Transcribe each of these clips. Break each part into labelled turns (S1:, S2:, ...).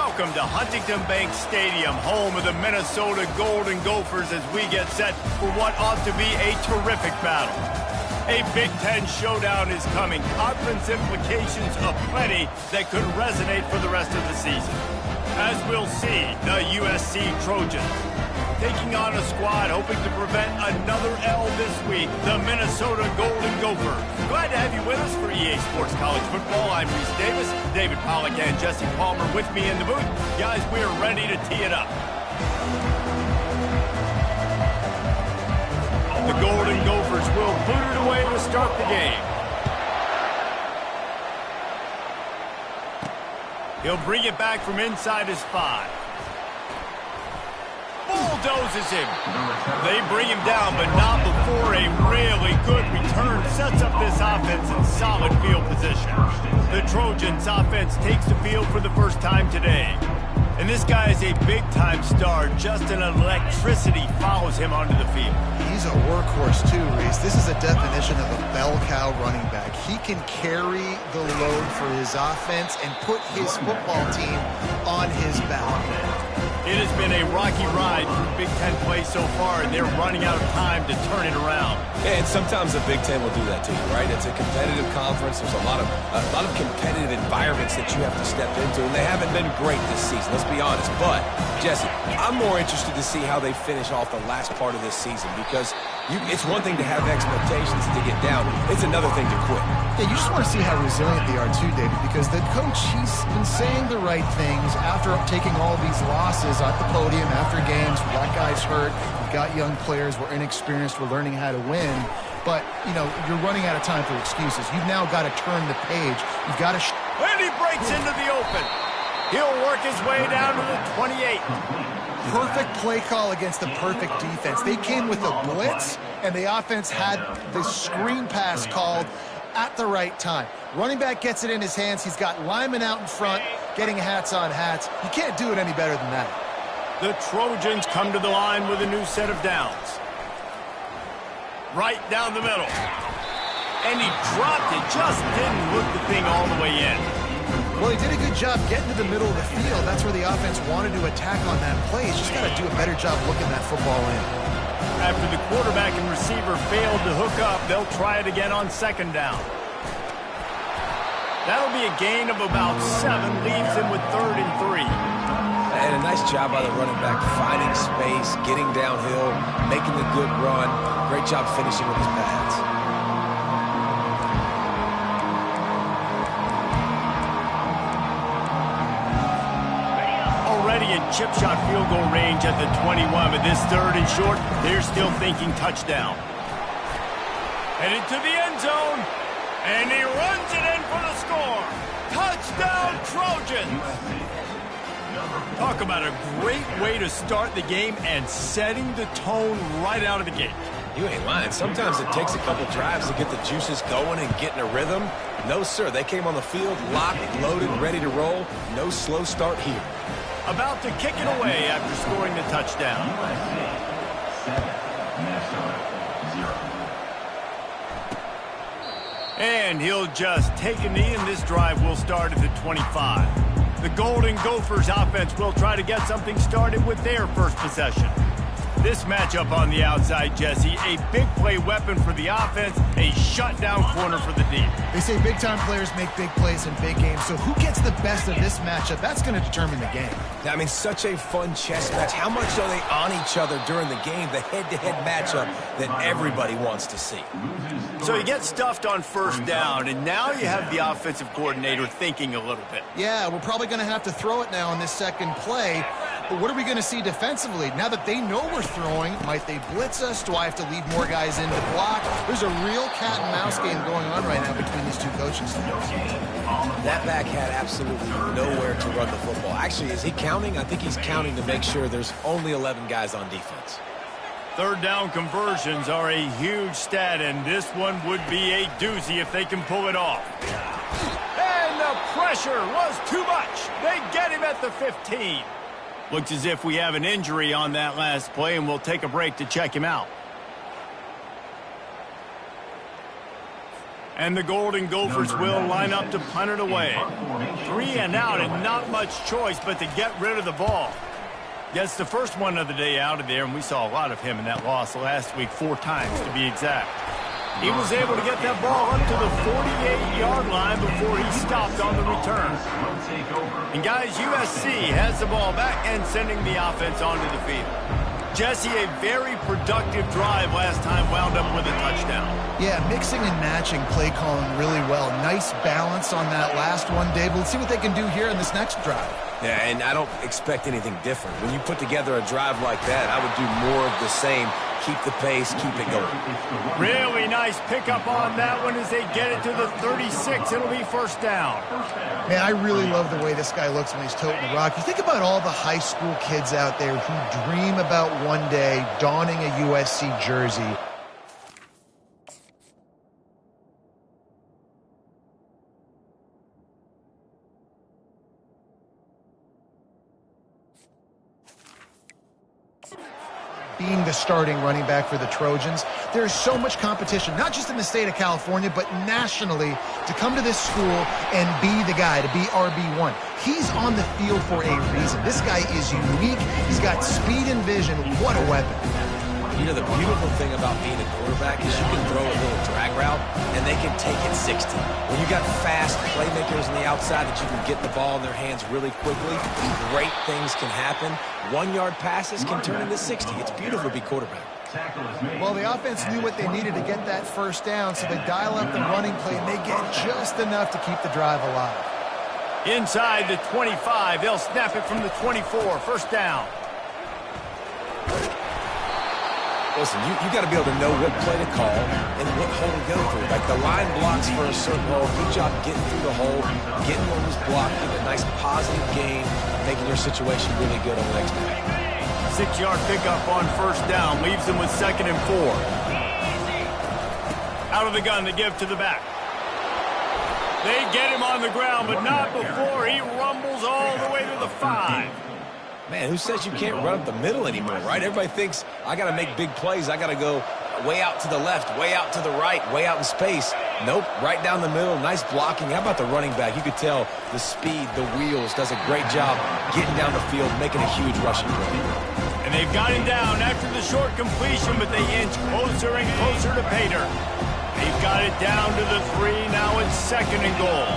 S1: Welcome to Huntington Bank Stadium, home of the Minnesota Golden Gophers, as we get set for what ought to be a terrific battle. A Big Ten showdown is coming. Conference implications aplenty that could resonate for the rest of the season. As we'll see, the USC Trojans taking on a squad hoping to prevent another L this week, the Minnesota Golden Gophers. Glad to have you with us for EA Sports College Football. I'm Reese Davis, David Pollack and Jesse Palmer with me in the booth. Guys, we are ready to tee it up. The Golden Gophers will boot it away to start the game. He'll bring it back from inside his 5. Bulldozes him. They bring him down, but not before a really good return sets up this offense in solid field position. The Trojans offense takes the field for the first time today. And this guy is a big-time star. Just an electricity follows him onto the field.
S2: He's a workhorse too, Reese. This is a definition of a bell cow running back. He can carry the load for his offense and put his football team on his back.
S1: It has been a rocky ride through Big Ten play so far, and they're running out of time to turn it around.
S3: Yeah, and sometimes the Big Ten will do that to you, right? It's a competitive conference. There's a lot of competitive environments that you have to step into, and they haven't been great this season. Let's be honest. But Jesse, I'm more interested to see how they finish off the last part of this season, because it's one thing to have expectations to get down. It's another thing to quit.
S2: Yeah, you just want to see how resilient they are too, David, because the coach, he's been saying the right things after taking all these losses at the podium after games. We got guys hurt. We've got young players. We're inexperienced. We're learning how to win. But, you know, you're running out of time for excuses. You've now got to turn the page. You've got to...
S1: And he breaks into the open. He'll work his way down to the 28.
S2: Perfect play call against the perfect defense. They came with a blitz, and the offense had the screen pass called at the right time. Running back gets it in his hands. He's got linemen out in front getting hats on hats. You can't do it any better than that.
S1: The Trojans come to the line with a new set of downs. Right down the middle. And he dropped it. Just didn't hook the thing all the way in.
S2: Well, he did a good job getting to the middle of the field. That's where the offense wanted to attack on that play. He's just got to do a better job looking that football in.
S1: After the quarterback and receiver failed to hook up, they'll try it again on second down. That'll be a gain of about 7, leaves him with 3rd and 3.
S3: And a nice job by the running back, finding space, getting downhill, making the good run. Great job finishing with his pads.
S1: Already in chip shot field goal range at the 21, but this 3rd and short, they're still thinking touchdown. Headed to the end zone, and he runs it in for the score. Touchdown, Trojans! Talk about a great way to start the game and setting the tone right out of the gate.
S3: You ain't lying. Sometimes it takes a couple drives to get the juices going and get in a rhythm. No, sir. They came on the field locked, loaded, ready to roll. No slow start here.
S1: About to kick it away after scoring the touchdown. And he'll just take a knee, and this drive will start at the 25. The Golden Gophers offense will try to get something started with their first possession. This matchup on the outside, Jesse, a big play weapon for the offense, a shutdown corner for the D.
S2: They say big-time players make big plays in big games, so who gets the best of this matchup? That's going to determine the game.
S3: I mean, such a fun chess match. How much are they on each other during the game, the head-to-head matchup that everybody wants to see?
S1: So you get stuffed on first down, and now you have the offensive coordinator thinking a little bit.
S2: Yeah, we're probably going to have to throw it now on this second play. But what are we going to see defensively? Now that they know we're throwing, might they blitz us? Do I have to leave more guys in to block? There's a real cat and mouse game going on right now between these two coaching staffs.
S3: That back had absolutely nowhere to run the football. Actually, is he counting? I think he's counting to make sure there's only 11 guys on defense.
S1: 3rd down conversions are a huge stat, and this one would be a doozy if they can pull it off. And the pressure was too much. They get him at the 15. Looks as if we have an injury on that last play, and we'll take a break to check him out. And the Golden Gophers will line up to punt it away. 3 and out and not much choice but to get rid of the ball. Gets the first one of the day out of there, and we saw a lot of him in that loss last week, 4 times to be exact. He was able to get that ball up to the 48-yard line before he stopped on the return. And guys, USC has the ball back and sending the offense onto the field. Jesse, a very productive drive last time wound up with a touchdown.
S2: Yeah, mixing and matching play calling really well. Nice balance on that last one, Dave. Let's see what they can do here in this next drive.
S3: Yeah, and I don't expect anything different. When you put together a drive like that, I would do more of the same. Keep the pace, keep it going.
S1: Really nice pickup on that one as they get it to the 36. It'll be first down.
S2: Man, I really love the way this guy looks when he's toting the rock. You think about all the high school kids out there who dream about one day donning a USC jersey. Being the starting running back for the Trojans, there's so much competition, not just in the state of California, but nationally, to come to this school and be the guy, to be RB1. He's on the field for a reason. This guy is unique. He's got speed and vision. What a weapon.
S3: You know, the beautiful thing about being a quarterback is you can throw a little drag route, and they can take it 60. When you got fast playmakers on the outside that you can get the ball in their hands really quickly, great things can happen. 1-yard passes can turn into 60. It's beautiful to be quarterback.
S2: Well, the offense knew what they needed to get that first down, so they dial up the running play, and they get just enough to keep the drive alive.
S1: Inside the 25, they'll snap it from the 24. First down.
S3: Listen, you got to be able to know what play to call and what hole to go through. Like the line blocks for a certain hole. Good job getting through the hole, getting what was blocked, getting a nice positive gain, making your situation really good on the next play.
S1: 6-yard pickup on first down leaves them with 2nd and 4. Out of the gun to give to the back. They get him on the ground, but not before he rumbles all the way to the 5.
S3: Man, who says you can't run up the middle anymore, right? Everybody thinks I got to make big plays. I got to go way out to the left, way out to the right, way out in space. Nope, right down the middle. Nice blocking. How about the running back? You could tell the speed, the wheels, does a great job getting down the field, making a huge rushing play.
S1: And they've got him down after the short completion, but they inch closer and closer to Pater. They've got it down to the 3. Now it's 2nd and goal.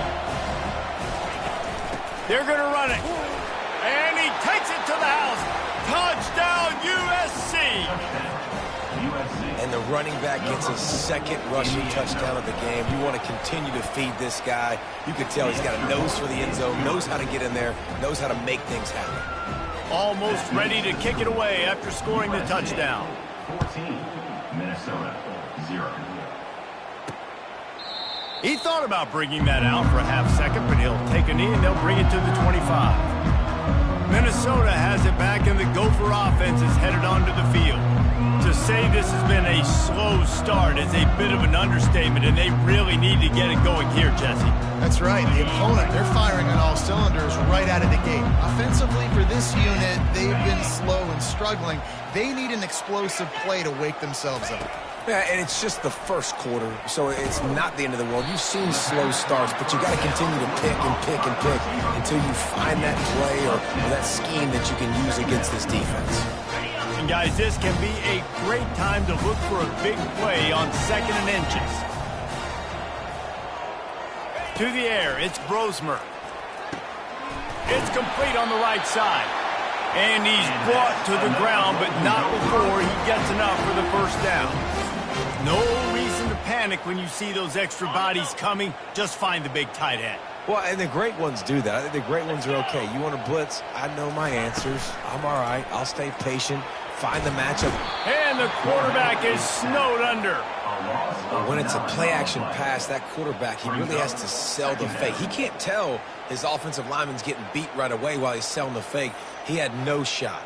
S1: They're going to run it. And he takes it to the house. Touchdown, USC.
S3: And the running back gets his 2nd rushing touchdown of the game. You want to continue to feed this guy. You can tell he's got a nose for the end zone, knows how to get in there, knows how to make things happen.
S1: Almost ready to kick it away after scoring the touchdown.
S4: 14, Minnesota, 0.
S1: He thought about bringing that out for a half second, but he'll take a knee and they'll bring it to the 25. Minnesota has it back, and the Gopher offense is headed onto the field. To say this has been a slow start is a bit of an understatement, and they really need to get it going here, Jesse.
S2: That's right. The opponent, they're firing on all cylinders right out of the gate. Offensively, for this unit, they've been slow and struggling. They need an explosive play to wake themselves up.
S3: Yeah, and it's just the first quarter, so it's not the end of the world. You've seen slow starts, but you got to continue to pick and pick and pick until you find that play or that scheme that you can use against this defense.
S1: And guys, this can be a great time to look for a big play on 2nd and inches. To the air, it's Brosmer. It's complete on the right side. And he's brought to the ground, but not before he gets enough for the first down. No reason to panic when you see those extra bodies coming. Just find the big tight end.
S3: Well, and the great ones do that. I think the great ones are okay. You want to blitz? I know my answers. I'm all right. I'll stay patient. Find the matchup.
S1: And the quarterback is snowed under.
S3: When it's a play-action pass, that quarterback, he really has to sell the fake. He can't tell his offensive lineman's getting beat right away while he's selling the fake. He had no shot.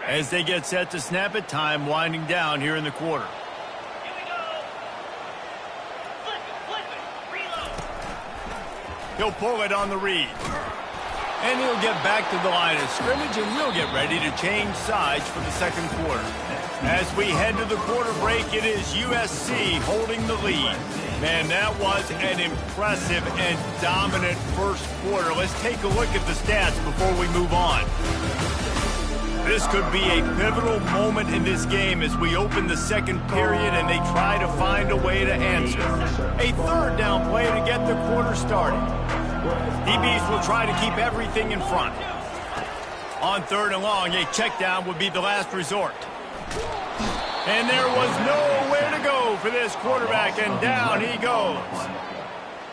S1: As they get set to snap it, time winding down here in the quarter.
S4: Here we go. Flip it, reload.
S1: He'll pull it on the read. And he'll get back to the line of scrimmage, and we'll get ready to change sides for the second quarter. As we head to the quarter break, it is USC holding the lead. Man, that was an impressive and dominant first quarter. Let's take a look at the stats before we move on. This could be a pivotal moment in this game as we open the second period and they try to find a way to answer. A third down play to get the quarter started. DBs will try to keep everything in front. On third and long, a check down would be the last resort. And there was nowhere to go for this quarterback, and down he goes.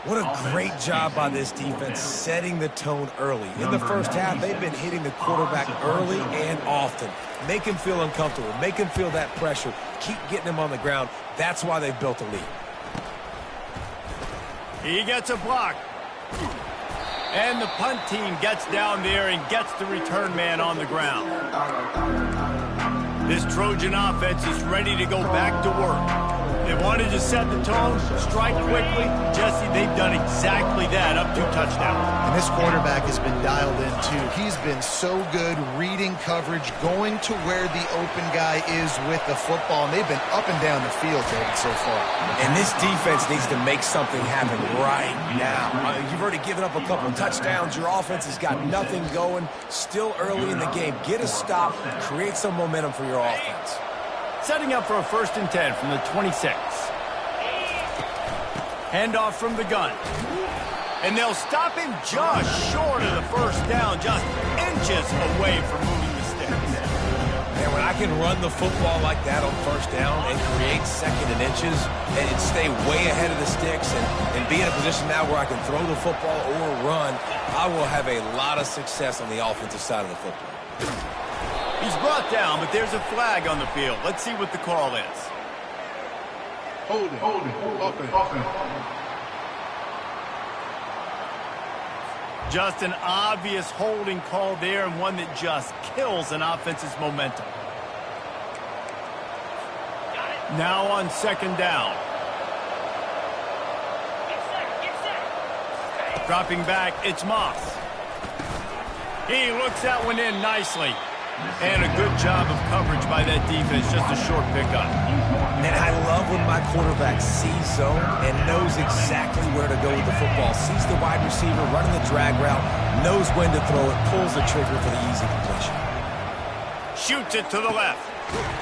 S3: What a great job by this defense setting the tone early. In the first half, they've been hitting the quarterback early and often. Make him feel uncomfortable. Make him feel that pressure. Keep getting him on the ground. That's why they've built a lead.
S1: He gets a block. And the punt team gets down there and gets the return man on the ground. This Trojan offense is ready to go back to work. They wanted to set the tone, strike quickly. Jesse, they've done exactly that, up 2 touchdowns.
S2: And this quarterback has been dialed in, too. He's been so good reading coverage, going to where the open guy is with the football. And they've been up and down the field, David, so far.
S3: And this defense needs to make something happen right now. You've already given up a couple of touchdowns. Your offense has got nothing going. Still early in the game. Get a stop. Create some momentum for your offense.
S1: Setting up for a 1st and 10 from the 26. Handoff from the gun. And they'll stop him just short of the first down, just inches away from moving the sticks.
S3: Man, when I can run the football like that on first down and create second and inches and stay way ahead of the sticks and be in a position now where I can throw the football or run, I will have a lot of success on the offensive side of the football.
S1: He's brought down, but there's a flag on the field. Let's see what the call is.
S5: Holding.
S1: Just an obvious holding call there, and one that just kills an offense's momentum. Now on 2nd down. Dropping back, it's Moss. He looks that one in nicely. And a good job of coverage by that defense, just a short pickup.
S3: And I love when my quarterback sees zone and knows exactly where to go with the football. Sees the wide receiver running the drag route, knows when to throw it, pulls the trigger for the easy completion.
S1: Shoots it to the left.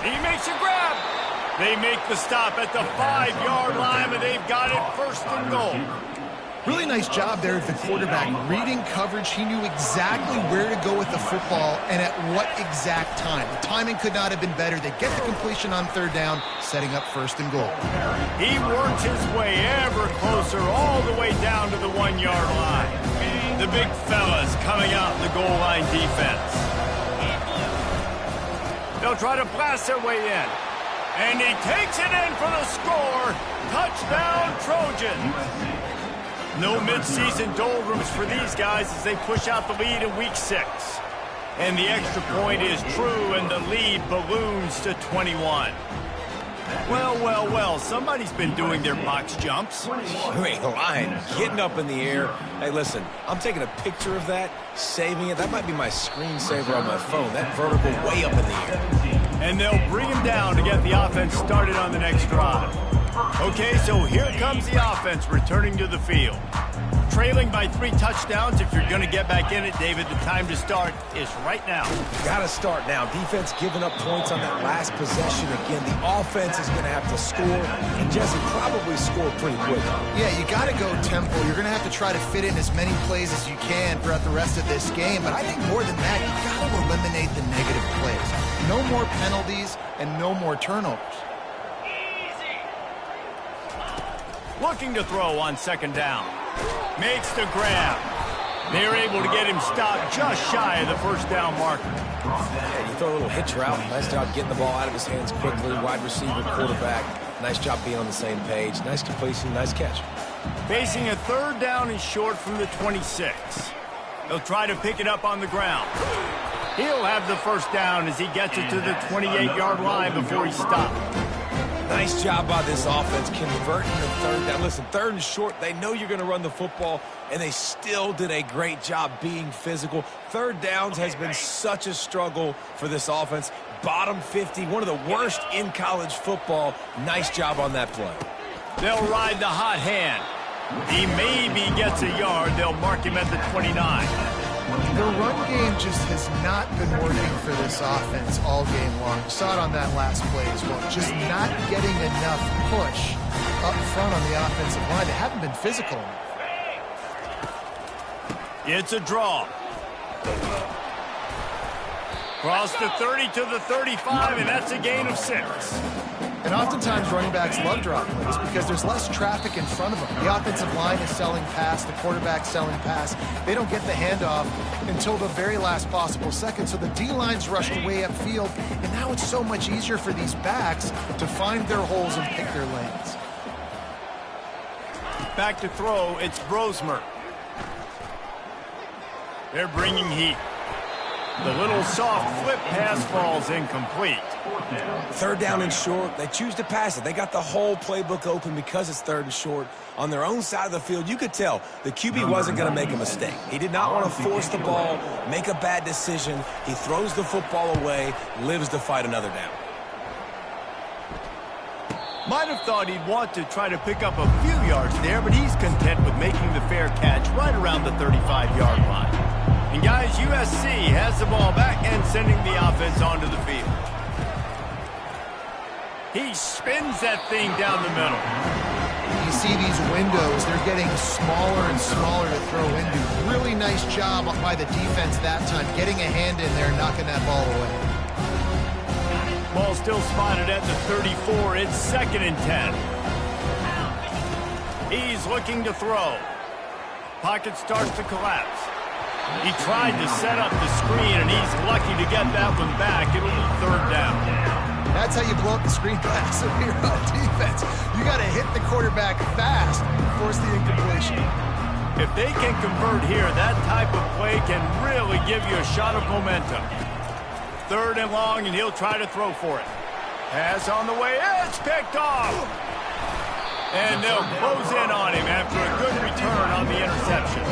S1: He makes a grab. They make the stop at the 5-yard line, and they've got it 1st and goal.
S2: Really nice job there of the quarterback reading coverage. He knew exactly where to go with the football and at what exact time. The timing could not have been better. They get the completion on 3rd down, setting up 1st and goal.
S1: He works his way ever closer all the way down to the 1-yard line. The big fellas coming out in the goal line defense. They'll try to blast their way in. And he takes it in for the score. Touchdown, Trojans. No midseason doldrums for these guys as they push out the lead in Week 6. And the extra point is true, and the lead balloons to 21. Well, somebody's been doing their box jumps.
S3: You ain't lying. Getting up in the air. Hey, listen, I'm taking a picture of that, saving it. That might be my screensaver on my phone. That vertical way up in the air.
S1: And they'll bring him down to get the offense started on the next drive. Okay, so here comes the offense returning to the field. Trailing by 3 touchdowns. If you're going to get back in it, David, the time to start is right now.
S3: Got to start now. Defense giving up points on that last possession. Again, the offense is going to have to score, and Jesse probably score pretty quick.
S2: Yeah, you got to go tempo. You're going to have to try to fit in as many plays as you can throughout the rest of this game. But I think more than that, you got to eliminate the negative plays. No more penalties and no more turnovers.
S1: Looking to throw on 2nd down. Makes the grab. They're able to get him stopped just shy of the 1st down marker.
S3: Yeah, you throw a little hitch route. Nice job getting the ball out of his hands quickly. Wide receiver, quarterback. Nice job being on the same page. Nice completion, nice catch.
S1: Facing a 3rd down and short from the 26. He'll try to pick it up on the ground. He'll have the 1st down as he gets it to the 28-yard line before he stopped.
S3: Nice job by this offense converting the third down. Listen, third and short, they know you're going to run the football, and they still did a great job being physical. Third downs has been such a struggle for this offense. Bottom 50, one of the worst in college football. Nice job on that play.
S1: They'll ride the hot hand. He maybe gets a yard. They'll mark him at the 29.
S2: The run game just has not been working for this offense all game long. You saw it on that last play as well. Just not getting enough push up front on the offensive line. They haven't been physical enough.
S1: It's a draw. Cross the 30 to the 35, and that's a gain of 6.
S2: And oftentimes running backs love drop plays because there's less traffic in front of them. The offensive line is selling pass, the quarterback's selling pass. They don't get the handoff until the very last possible second, so the D-line's rushed way upfield, and now it's so much easier for these backs to find their holes and pick their lanes.
S1: Back to throw, it's Brosmer. They're bringing heat. The little soft flip pass falls incomplete.
S3: Third down and short, they choose to pass it. They got the whole playbook open because it's third and short. On their own side of the field, you could tell the QB wasn't going to make a mistake. He did not want to force the ball, make a bad decision. He throws the football away, lives to fight another down.
S1: Might have thought he'd want to try to pick up a few yards there, but he's content with making the fair catch right around the 35-yard line. And guys, USC has the ball back and sending the offense onto the field. He spins that thing down the middle.
S2: You see these windows, they're getting smaller and smaller to throw into. Really nice job by the defense that time, getting a hand in there and knocking that ball away.
S1: Ball still spotted at the 34. It's 2nd and 10. He's looking to throw. Pocket starts to collapse. He tried to set up the screen, and he's lucky to get that one back. It'll be 3rd down.
S2: That's how you blow up the screen pass if you're on defense. You got to hit the quarterback fast and force the incompletion.
S1: If they can convert here, that type of play can really give you a shot of momentum. 3rd and long, and he'll try to throw for it. Pass on the way. It's picked off. And they'll close in on him after a good return on the interception.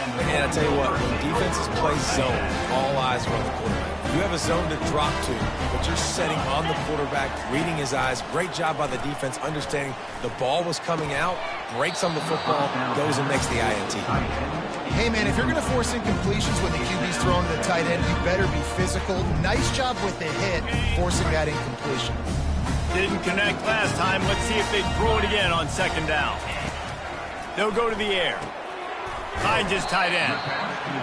S3: And I tell you what, when defenses play zone, all eyes are on the quarterback. You have a zone to drop to, but you're setting on the quarterback, reading his eyes. Great job by the defense, understanding the ball was coming out, breaks on the football, goes and makes the INT.
S2: Hey, man, if you're going to force incompletions when the QB's throwing to the tight end, you better be physical. Nice job with the hit, forcing that incompletion.
S1: Didn't connect last time. Let's see if they throw it again on 2nd down. They'll go to the air. Finds his tight end.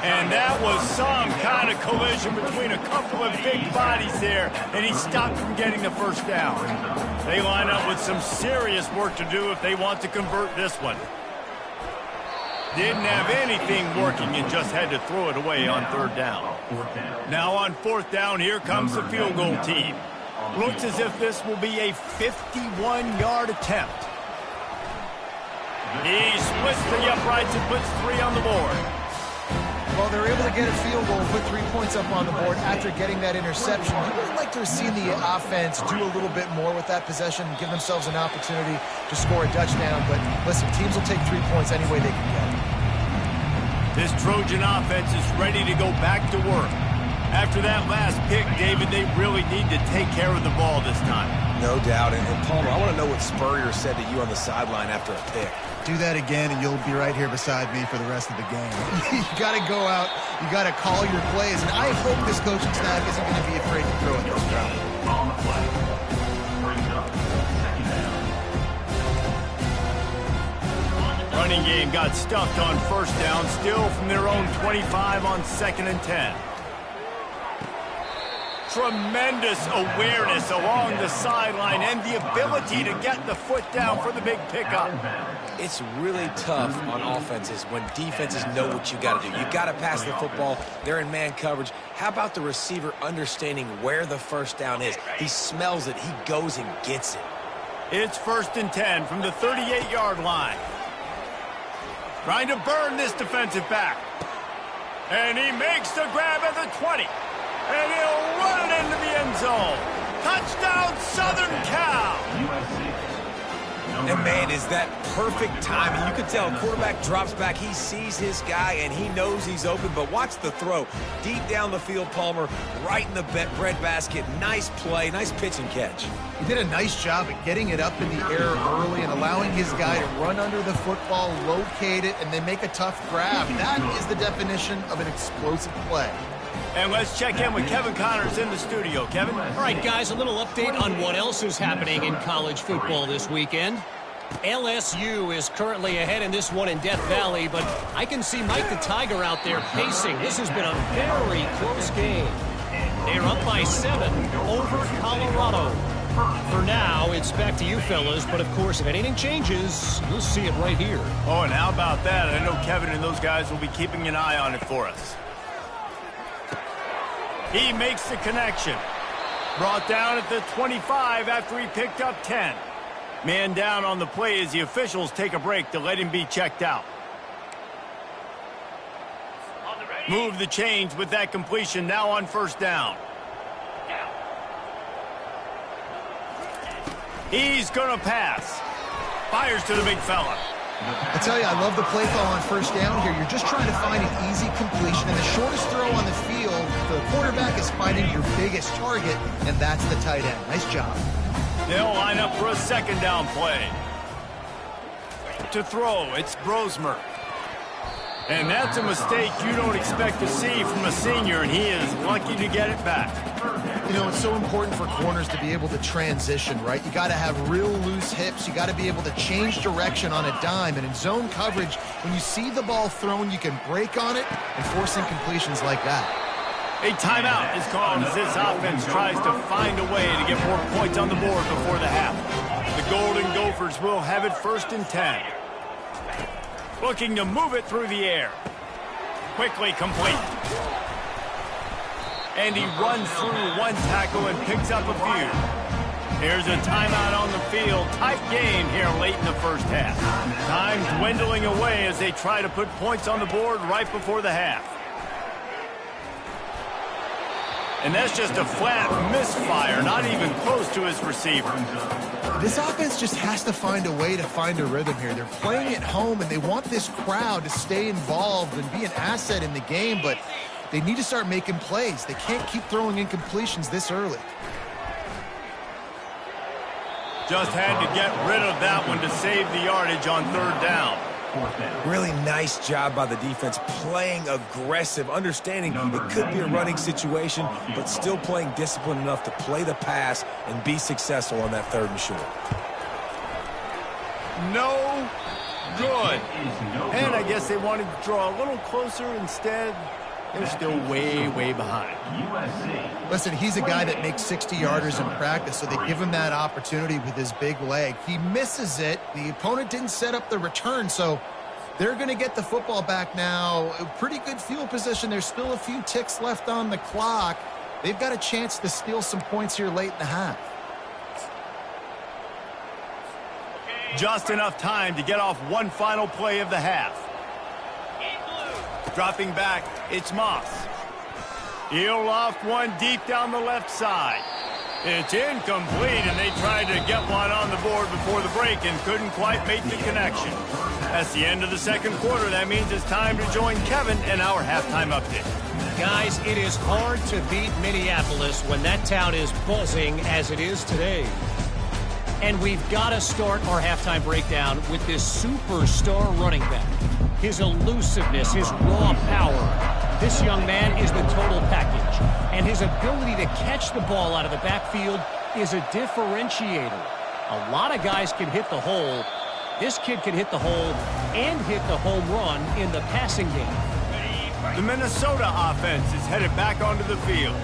S1: And that was some kind of collision between a couple of big bodies there, and he stopped from getting the 1st down. They line up with some serious work to do if they want to convert this one. Didn't have anything working and just had to throw it away on 3rd down. Now on 4th down, here comes the field goal team. Looks as if this will be a 51-yard attempt. He splits the uprights and puts 3 on the board.
S2: Well, they're able to get a field goal and put 3 points up on the board after getting that interception. You would like to have seen the offense do a little bit more with that possession and give themselves an opportunity to score a touchdown. But listen, teams will take 3 points any way they can get it.
S1: This Trojan offense is ready to go back to work. After that last pick, David, they really need to take care of the ball this time.
S3: No doubt. And Palmer, I want to know what Spurrier said to you on the sideline after a pick.
S2: Do that again, and you'll be right here beside me for the rest of the game. You got to go out. You got to call your plays. And I hope this coaching staff isn't going to be afraid to throw at this crowd.
S4: On the play. Brings up 2nd down.
S1: Running game got stuffed on 1st down, still from their own 25 on 2nd and 10. Tremendous awareness along the sideline and the ability to get the foot down for the big pickup.
S3: It's really tough on offenses when defenses know what you got to do. You got to pass the football. They're in man coverage. How about the receiver understanding where the 1st down is? He smells it. He goes and gets it.
S1: It's 1st and 10 from the 38-yard line. Trying to burn this defensive back. And he makes the grab at the 20. And he'll run it into the end zone. Touchdown, Southern Cal!
S3: And man, is that perfect timing. You can tell quarterback drops back. He sees his guy, and he knows he's open. But watch the throw. Deep down the field, Palmer, right in the breadbasket. Nice play, nice pitch and catch.
S2: He did a nice job at getting it up in the air early and allowing his guy to run under the football, locate it, and then make a tough grab. That is the definition of an explosive play.
S1: And let's check in with Kevin Connors in the studio. Kevin?
S6: All right, guys, a little update on what else is happening in college football this weekend. LSU is currently ahead in this one in Death Valley, but I can see Mike the Tiger out there pacing. This has been a very close game. They're up by 7 over Colorado. For now, it's back to you fellas, but of course, if anything changes, you'll see it right here.
S1: Oh, and how about that? I know Kevin and those guys will be keeping an eye on it for us. He makes the connection. Brought down at the 25 after he picked up 10. Man down on the play as the officials take a break to let him be checked out. Move the chains with that completion now on first down. He's going to pass. Fires to the big fella.
S2: I tell you, I love the play call on first down here. You're just trying to find an easy completion, and the shortest throw on the field, the quarterback is finding your biggest target, and that's the tight end. Nice job.
S1: They'll line up for a second down play. To throw, it's Brosmer. And that's a mistake you don't expect to see from a senior, and he is lucky to get it back.
S2: You know, it's so important for corners to be able to transition, right? You got to have real loose hips. You got to be able to change direction on a dime. And in zone coverage, when you see the ball thrown, you can break on it and force incompletions like that.
S1: A timeout is called as this offense tries to find a way to get more points on the board before the half. The Golden Gophers will have it first and 10. Looking to move it through the air. Quickly complete. And he runs through one tackle and picks up a few. Here's a timeout on the field. Tight game here late in the first half. Time dwindling away as they try to put points on the board right before the half. And that's just a flat misfire, not even close to his receiver.
S2: This offense just has to find a way to find a rhythm here. They're playing at home, and they want this crowd to stay involved and be an asset in the game, but they need to start making plays. They can't keep throwing incompletions this early.
S1: Just had to get rid of that one to save the yardage on third down.
S3: Really nice job by the defense, playing aggressive, understanding it could be a running situation, but still playing disciplined enough to play the pass and be successful on that third and short.
S1: No good. And I guess they wanted to draw a little closer instead. They're still way, way behind.
S2: Listen, he's a guy that makes 60-yarders in practice, so they give him that opportunity with his big leg. He misses it. The opponent didn't set up the return, so they're going to get the football back now. A pretty good field position. There's still a few ticks left on the clock. They've got a chance to steal some points here late in the half.
S1: Just enough time to get off one final play of the half. Dropping back, it's Moss. He'll loft one deep down the left side. It's incomplete, and they tried to get one on the board before the break and couldn't quite make the connection. That's the end of the second quarter. That means it's time to join Kevin in our halftime update.
S6: Guys, it is hard to beat Minneapolis when that town is buzzing as it is today. And we've got to start our halftime breakdown with this superstar running back. His elusiveness, his raw power. This young man is the total package. And his ability to catch the ball out of the backfield is a differentiator. A lot of guys can hit the hole. This kid can hit the hole and hit the home run in the passing game.
S1: The Minnesota offense is headed back onto the field.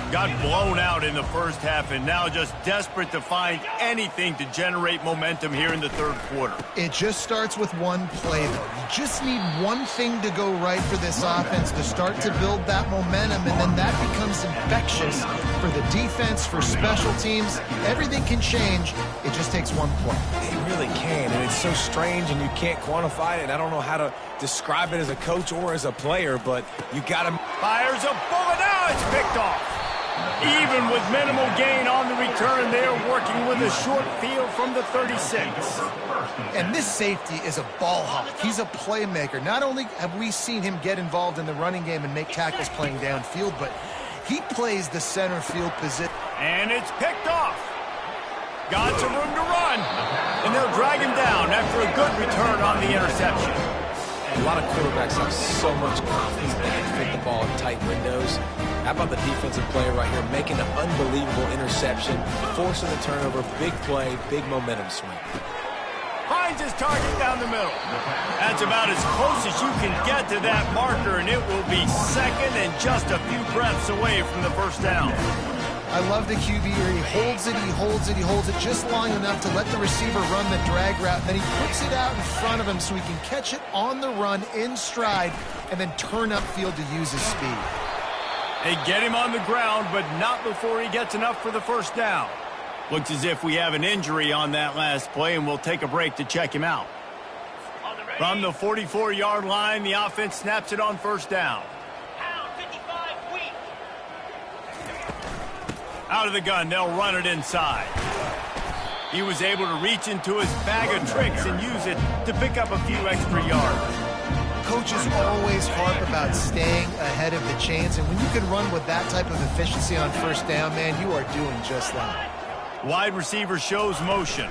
S1: Got blown out in the first half and now just desperate to find anything to generate momentum here in the third quarter.
S2: It just starts with one play, though. You just need one thing to go right for this offense to start to build that momentum, and then that becomes infectious for the defense, for special teams. Everything can change. It just takes one play.
S3: It really can, and it's so strange, and you can't quantify it, and I don't know how to describe it as a coach or as a player, but you got to...
S1: Fires a bullet. Now it's picked off. Even with minimal gain on the return, they're working with a short field from the 36.
S2: And this safety is a ball hawk. He's a playmaker. Not only have we seen him get involved in the running game and make tackles playing downfield, but he plays the center field position.
S1: And it's picked off. Got some room to run. And they'll drag him down after a good return on the interception.
S3: A lot of quarterbacks have so much confidence they can fit the ball in tight windows. How about the defensive player right here making an unbelievable interception, forcing the turnover, big play, big momentum swing.
S1: Finds his target down the middle. That's about as close as you can get to that marker, and it will be second and just a few breaths away from the first down.
S2: I love the QB here. He holds it, he holds it, he holds it just long enough to let the receiver run the drag route. Then he puts it out in front of him so he can catch it on the run in stride and then turn upfield to use his speed.
S1: They get him on the ground, but not before he gets enough for the first down. Looks as if we have an injury on that last play, and we'll take a break to check him out. From the 44-yard line, the offense snaps it on first down. Out of the gun, they'll run it inside. He was able to reach into his bag of tricks and use it to pick up a few extra yards.
S2: Coaches always harp about staying ahead of the chains, and when you can run with that type of efficiency on first down, man, you are doing just that.
S1: Wide receiver shows motion.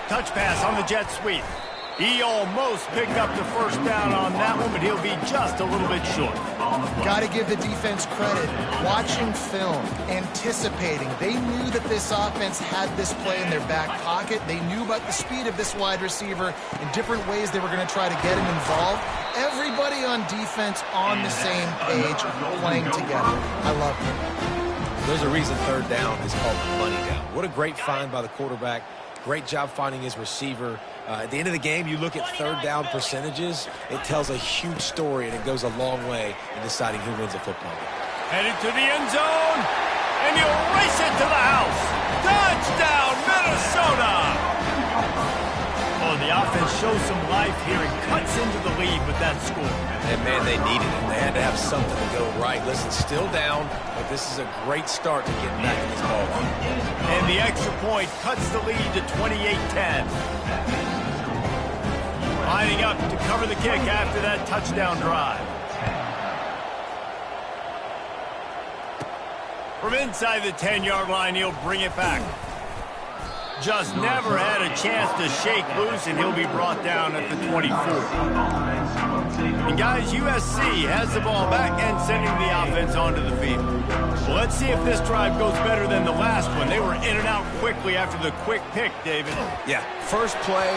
S1: Touch pass on the jet sweep. He almost picked up the first down on that one, but he'll be just a little bit short.
S2: Got to give the defense credit. Watching film, anticipating. They knew that this offense had this play in their back pocket. They knew about the speed of this wide receiver and different ways they were going to try to get him involved. Everybody on defense on the same page, playing together. I love it.
S3: There's a reason third down is called money down. What a great find by the quarterback. Great job finding his receiver. At the end of the game, you look at third down percentages. It tells a huge story, and it goes a long way in deciding who wins a football game.
S1: Headed to the end zone, and he'll race it to the house. Touchdown, Minnesota! Oh, the offense shows some life here and cuts into the lead with that score.
S3: And, man, they needed it. They had to have something to go right. Listen, still down, but this is a great start to getting back in this ball game.
S1: And the extra point cuts the lead to 28-10. Lining up to cover the kick after that touchdown drive. From inside the 10-yard line, he'll bring it back. Just never had a chance to shake loose, and he'll be brought down at the 24. And guys, USC has the ball back and sending the offense onto the field. Well, let's see if this drive goes better than the last one. They were in and out quickly after the quick pick, David.
S3: Yeah, first play,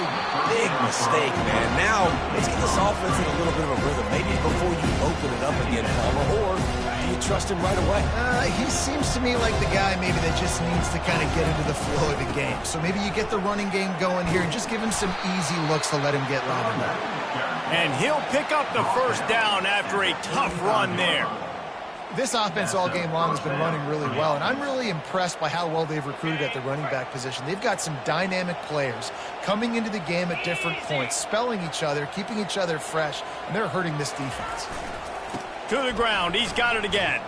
S3: big mistake, man. Now, let's get this offense in a little bit of a rhythm. Maybe before you open it up again, Palmer, or do you trust him right away?
S2: He seems to me like the guy maybe that just needs to kind of get into the flow of the game. So maybe you get the running game going here and just give him some easy looks to let him get louder.
S1: And he'll pick up the first down after a tough run there.
S2: This offense all game long has been running really well, and I'm really impressed by how well they've recruited at the running back position. They've got some dynamic players coming into the game at different points, spelling each other, keeping each other fresh, and they're hurting this defense.
S1: To the ground, he's got it again.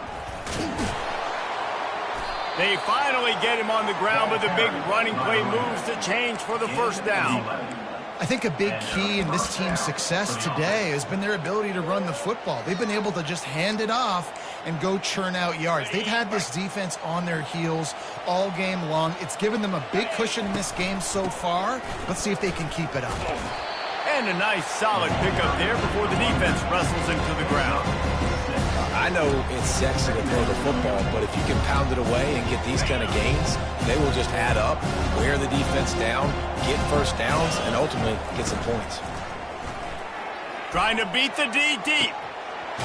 S1: They finally get him on the ground, but the big running play moves the change for the first down.
S2: I think a big key in this team's success today has been their ability to run the football. They've been able to just hand it off and go churn out yards. They've had this defense on their heels all game long. It's given them a big cushion in this game so far. Let's see if they can keep it up.
S1: And a nice solid pickup there before the defense wrestles him to the ground.
S3: I know it's sexy to throw the football, but if you can pound it away and get these kind of gains, they will just add up, wear the defense down, get first downs, and ultimately get some points.
S1: Trying to beat the D deep.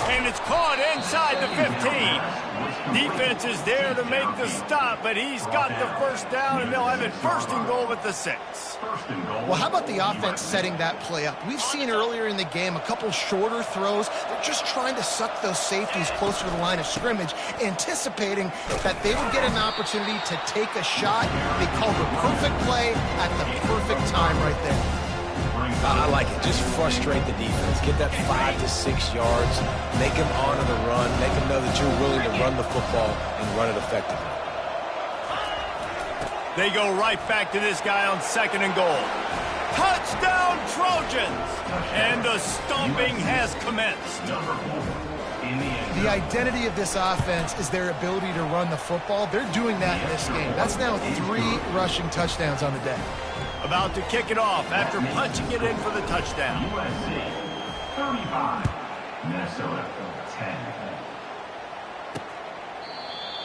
S1: And it's caught inside the 15. Defense is there to make the stop, but he's got the first down, and they'll have it first and goal at the 6.
S2: Well, how about the offense setting that play up? We've seen earlier in the game a couple shorter throws. They're just trying to suck those safeties closer to the line of scrimmage, anticipating that they would get an opportunity to take a shot. They called the perfect play at the perfect time right there.
S3: I like it. Just frustrate the defense. Get that 5 to 6 yards. Make them honor the run. Make them know that you're willing to run the football and run it effectively.
S1: They go right back to this guy on 2nd and goal. Touchdown, Trojans! And the stomping has commenced.
S2: The identity of this offense is their ability to run the football. They're doing that in this game. That's now 3 rushing touchdowns on the day.
S1: About to kick it off after punching it in for the touchdown.
S4: USC 35, Minnesota 10.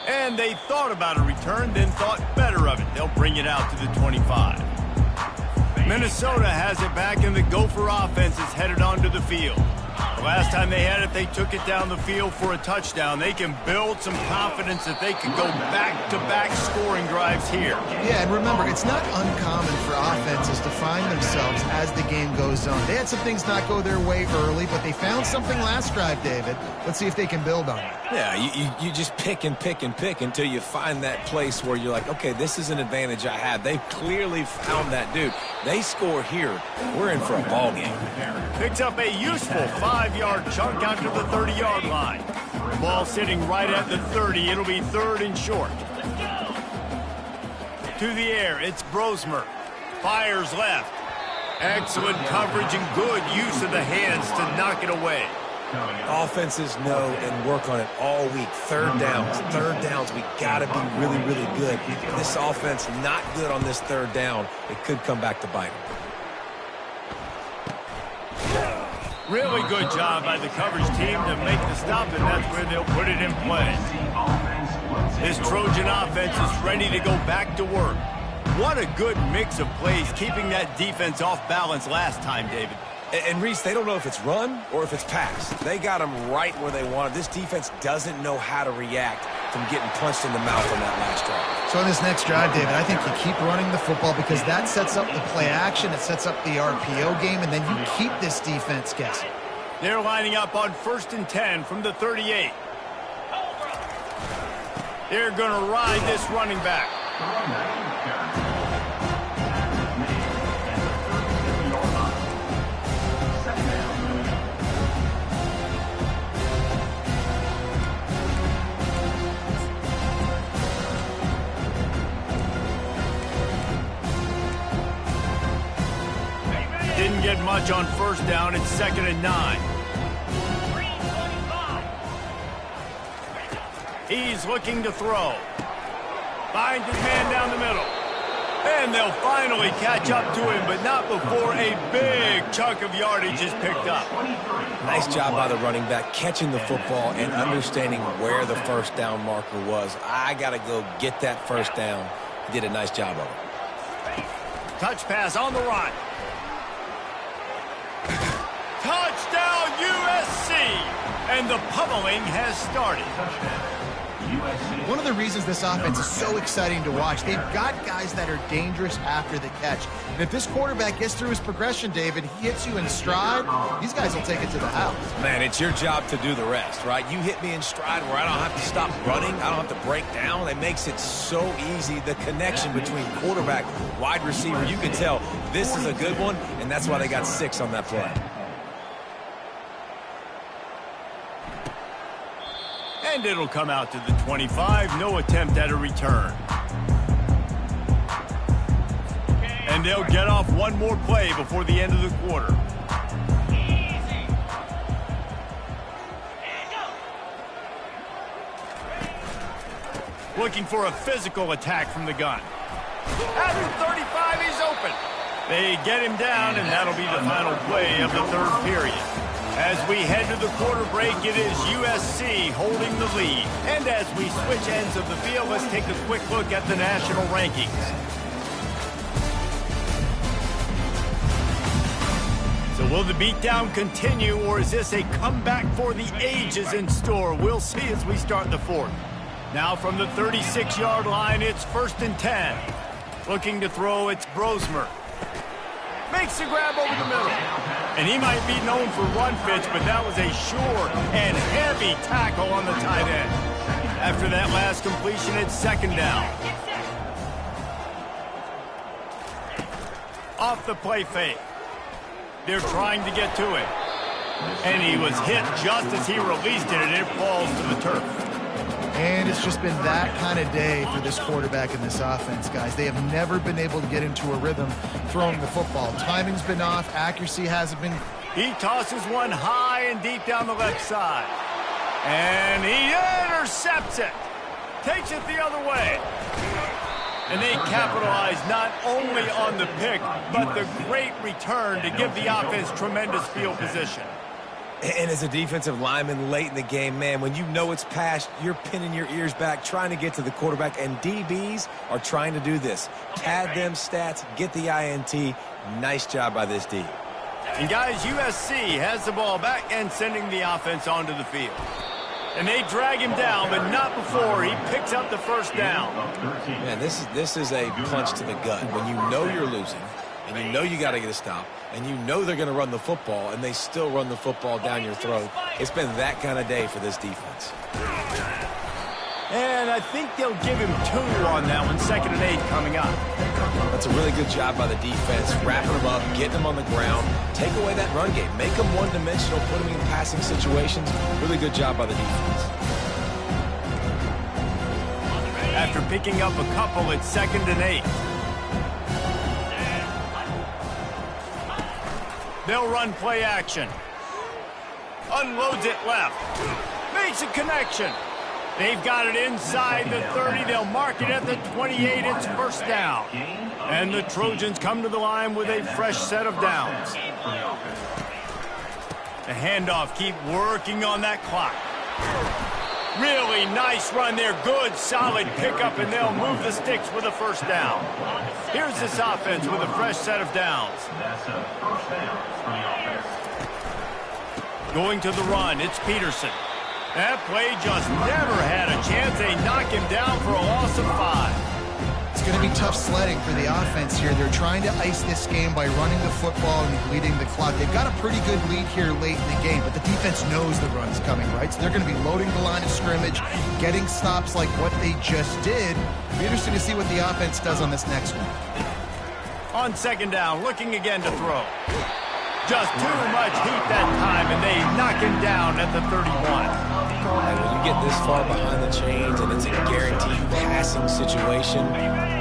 S1: And they thought about a return, then thought better of it. They'll bring it out to the 25. Minnesota has it back, and the Gopher offense is headed onto the field. The last time they had it, they took it down the field for a touchdown. They can build some confidence that they could go back-to-back scoring drives here.
S2: Yeah, and remember, it's not uncommon for offenses to find themselves as the game goes on. They had some things not go their way early, but they found something last drive, David. Let's see if they can build on it.
S3: Yeah, you just pick and pick and pick until you find that place where you're like, okay, this is an advantage I have. They've clearly found that, dude. They score here, we're in for a ball game.
S1: Picks up a useful 5-yard chunk out to the 30-yard line. The ball sitting right at the 30. It'll be 3rd and short. To the air, it's Brosmer. Fires left. Excellent coverage and good use of the hands to knock it away.
S3: Offenses know and work on it all week. Third downs, we got to be really, really good. This offense not good on this 3rd down. It could come back to bite them.
S1: Really good job by the coverage team to make the stop, and that's where they'll put it in play. This Trojan offense is ready to go back to work. What a good mix of plays, keeping that defense off balance last time, David.
S3: And Reese, they don't know if it's run or if it's pass. They got them right where they want it. This defense doesn't know how to react from getting punched in the mouth on that last drive.
S2: So in this next drive, David, I think you keep running the football because that sets up the play action, it sets up the RPO game, and then you keep this defense guessing.
S1: They're lining up on 1st and 10 from the 38. They're going to ride this running back. Didn't get much on 1st down. It's 2nd and 9. He's looking to throw. Finds his man down the middle. And they'll finally catch up to him, but not before a big chunk of yardage is picked up.
S3: Nice job by the running back, catching the football and understanding where the 1st down marker was. I got to go get that 1st down. He did a nice job of it.
S1: Touch pass on the run. Touchdown, USC! And the pummeling has started.
S2: One of the reasons this offense is so exciting to watch, they've got guys that are dangerous after the catch. And if this quarterback gets through his progression, David, he hits you in stride, these guys will take it to the house.
S3: Man, it's your job to do the rest, right? You hit me in stride where I don't have to stop running. I don't have to break down. It makes it so easy. The connection between quarterback, wide receiver, you can tell this is a good one, and that's why they got 6 on that play.
S1: And it'll come out to the 25. No attempt at a return. And they'll get off one more play before the end of the quarter. Looking for a physical attack from the gun. At the 35, he's open. They get him down, and that'll be the final play of the 3rd period. As we head to the quarter break, it is USC holding the lead. And as we switch ends of the field, let's take a quick look at the national rankings. So will the beatdown continue, or is this a comeback for the ages in store? We'll see as we start the 4th. Now from the 36-yard line, it's 1st and 10. Looking to throw, it's Brosmer. Makes the grab over the middle. And he might be known for run fits, but that was a sure and heavy tackle on the tight end. After that last completion, it's 2nd down. Off the play fake. They're trying to get to it. And he was hit just as he released it, and it falls to the turf.
S2: And it's just been that kind of day for this quarterback and this offense, guys. They have never been able to get into a rhythm throwing the football. Timing's been off. Accuracy hasn't been.
S1: He tosses one high and deep down the left side. And he intercepts it. Takes it the other way. And they capitalize not only on the pick, but the great return to give the offense tremendous field position.
S3: And as a defensive lineman late in the game, man, when you know it's past, you're pinning your ears back, trying to get to the quarterback, and DBs are trying to do this. Pad them stats, get the INT. Nice job by this D.
S1: And guys, USC has the ball back and sending the offense onto the field. And they drag him down, but not before he picks up the first down.
S3: Man, this is a punch to the gut. When you know you're losing, and you know you got to get a stop, and you know they're going to run the football, and they still run the football down your throat. It's been that kind of day for this defense.
S1: And I think they'll give him 2 on that one. 2nd and 8 coming up.
S3: That's a really good job by the defense, wrapping them up, getting them on the ground. Take away that run game. Make them one-dimensional, put them in passing situations. Really good job by the defense.
S1: After picking up a couple, it's 2nd and 8. They'll run play action. Unloads it left. Makes a connection. They've got it inside the 30. They'll mark it at the 28. It's first down. And the Trojans come to the line with a fresh set of downs. The handoff, keep working on that clock. Really nice run there. Good, solid pickup, and they'll move the sticks with a first down. Here's this offense with a fresh set of downs. Going to the run, it's Peterson. That play just never had a chance. They knock him down for a loss of 5.
S2: It's going to be tough sledding for the offense here. They're trying to ice this game by running the football and bleeding the clock. They've got a pretty good lead here late in the game, but the defense knows the run's coming, right? So they're going to be loading the line of scrimmage, getting stops like what they just did. It'll be interesting to see what the offense does on this next one.
S1: On 2nd down, looking again to throw. Just too much heat that time, and they knock him down at the 31.
S3: And when you get this far behind the chains and it's a guaranteed passing situation,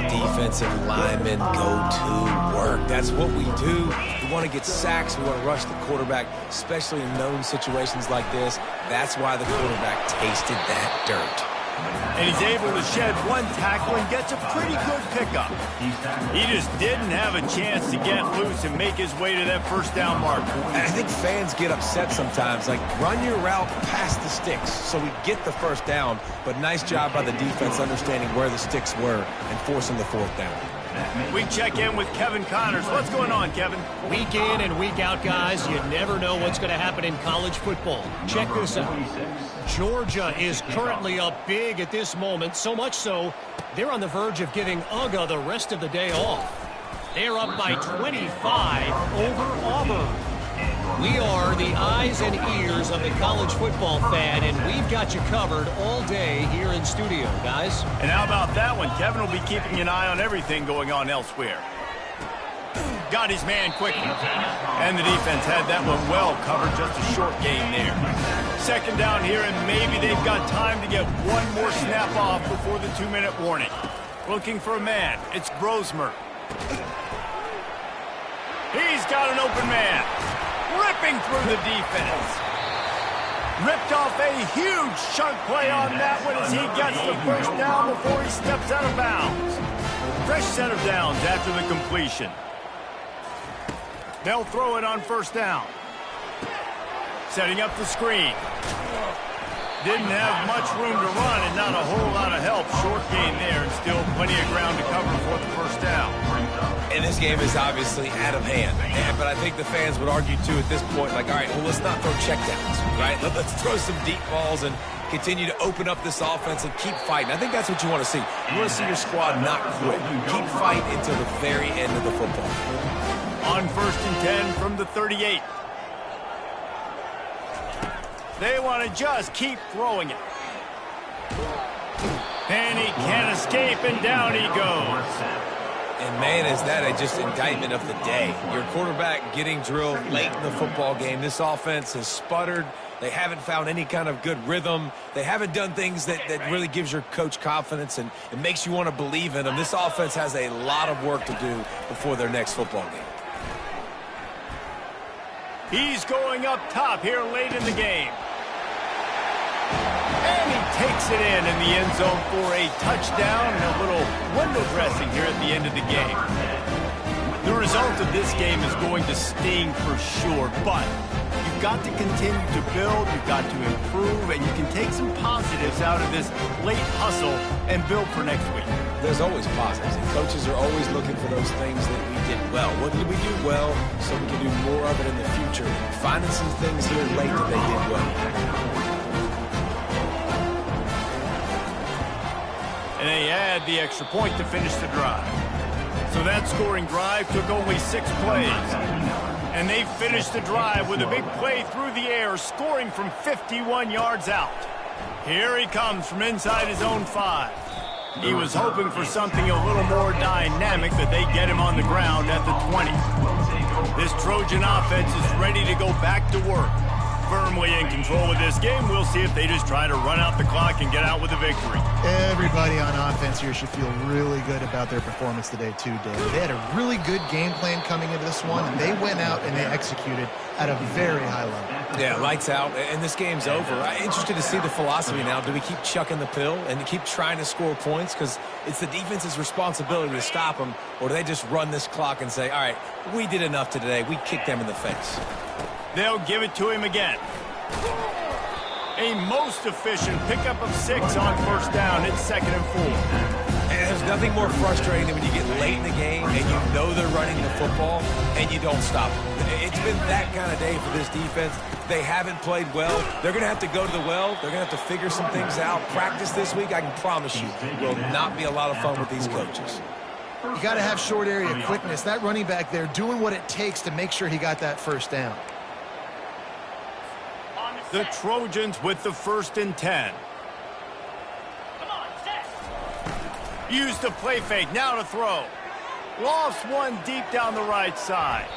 S3: defensive linemen go to work. That's what we do. We want to get sacks. We want to rush the quarterback, especially in known situations like this. That's why the quarterback tasted that dirt.
S1: And he's able to shed one tackle and gets a pretty good pickup. He just didn't have a chance to get loose and make his way to that first down marker.
S3: And I think fans get upset sometimes, like run your route past the sticks so we get the first down, but nice job by the defense understanding where the sticks were and forcing the 4th down.
S1: We check in with Kevin Connors. What's going on, Kevin?
S6: Week in and week out, guys, you never know what's going to happen in college football. Check this out. Georgia is currently up big at this moment, so much so they're on the verge of giving UGA the rest of the day off. They're up by 25 over Auburn. We are the eyes and ears of the college football fan, and we've got you covered all day here in studio, guys.
S1: And how about that one? Kevin will be keeping an eye on everything going on elsewhere. Got his man quickly. And the defense had that one well covered. Just a short gain there. 2nd down here, and maybe they've got time to get one more snap off before the 2-minute warning. Looking for a man. It's Grosmer. He's got an open man. Ripping through the defense. Ripped off a huge chunk play on that one as he gets the first down before he steps out of bounds. Fresh set of downs after the completion. They'll throw it on first down. Setting up the screen. Didn't have much room to run and not a whole lot of help. Short gain there and still plenty of ground to cover for the first down.
S3: And this game is obviously out of hand. But I think the fans would argue, too, at this point, like, all right, well, let's not throw checkdowns, right? Let's throw some deep balls and continue to open up this offense and keep fighting. I think that's what you want to see. You want to see your squad not quit. Keep fighting until the very end of the football.
S1: On 1st and 10 from the 38. They want to just keep throwing it. And he can't escape, and down he goes.
S3: And, man, is that just indictment of the day. Your quarterback getting drilled late in the football game. This offense has sputtered. They haven't found any kind of good rhythm. They haven't done things that really gives your coach confidence and it makes you want to believe in them. This offense has a lot of work to do before their next football game.
S1: He's going up top here late in the game. And he takes it in the end zone for a touchdown and a little window dressing here at the end of the game. The result of this game is going to sting for sure, but you've got to continue to build, you've got to improve, and you can take some positives out of this late hustle and build for next week.
S3: There's always positives, and coaches are always looking for those things that we did well. What did we do well so we can do more of it in the future? Finding some things here late that they did well.
S1: And they add the extra point to finish the drive. So that scoring drive took only 6 plays. And they finished the drive with a big play through the air, scoring from 51 yards out. Here he comes from inside his own 5. He was hoping for something a little more dynamic, but they get him on the ground at the 20. This Trojan offense is ready to go back to work. Firmly in control of this game. We'll see if they just try to run out the clock and get out with a victory.
S2: Everybody on offense here should feel really good about their performance today too, David. They had a really good game plan coming into this one, and they went out and they executed at a very high level.
S3: Yeah, lights out, and this game's over. I'm interested to see the philosophy now. Do we keep chucking the pill and keep trying to score points? Because it's the defense's responsibility to stop them, or do they just run this clock and say, all right, we did enough today. We kicked them in the face.
S1: They'll give it to him again. A most efficient pickup of 6 on first down. It's 2nd and 4.
S3: And there's nothing more frustrating than when you get late in the game and you know they're running the football and you don't stop them. It's been that kind of day for this defense. They haven't played well. They're going to have to go to the well. They're going to have to figure some things out. Practice this week, I can promise you, will not be a lot of fun with these coaches.
S2: You got to have short area quickness. That running back there doing what it takes to make sure he got that first down.
S1: The Trojans with the 1st and 10. Use the play fake, now to throw. Lofts one deep down the right side.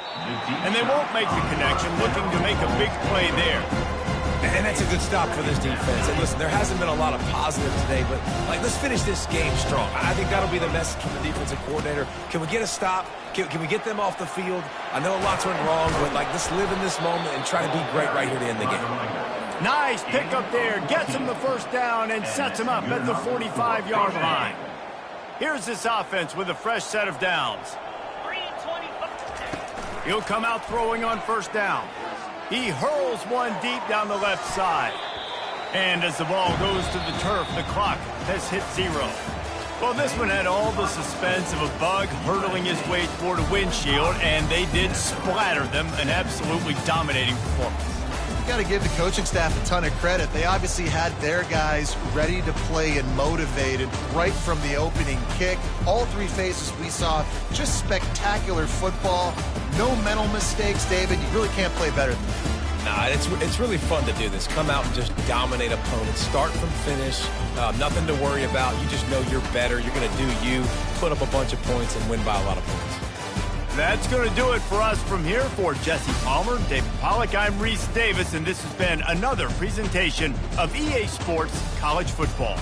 S1: And they won't make the connection, looking to make a big play there.
S3: And that's a good stop for this defense. And listen, there hasn't been a lot of positive today, but let's finish this game strong. I think that'll be the message from the defensive coordinator. Can we get a stop? Can we get them off the field? I know lots went wrong, but let's live in this moment and try to be great right here to end the game.
S1: Nice pickup there. Gets him the first down and sets him up at the 45-yard line. Here's this offense with a fresh set of downs. He'll come out throwing on first down. He hurls one deep down the left side. And as the ball goes to the turf, the clock has hit 0. Well, this one had all the suspense of a bug hurtling his way toward a windshield, and they did splatter them, an absolutely dominating performance.
S2: Got to give the coaching staff a ton of credit. They obviously had their guys ready to play and motivated right from the opening kick. All 3 phases we saw, just spectacular football. No mental mistakes, David. You really can't play better than that.
S3: Nah, it's really fun to do this. Come out and just dominate opponents. Start from finish. Nothing to worry about. You just know you're better. You're going to do you, put up a bunch of points, and win by a lot of points.
S1: That's going to do it for us from here. For Jesse Palmer, David Pollack, I'm Reese Davis, and this has been another presentation of EA Sports College Football.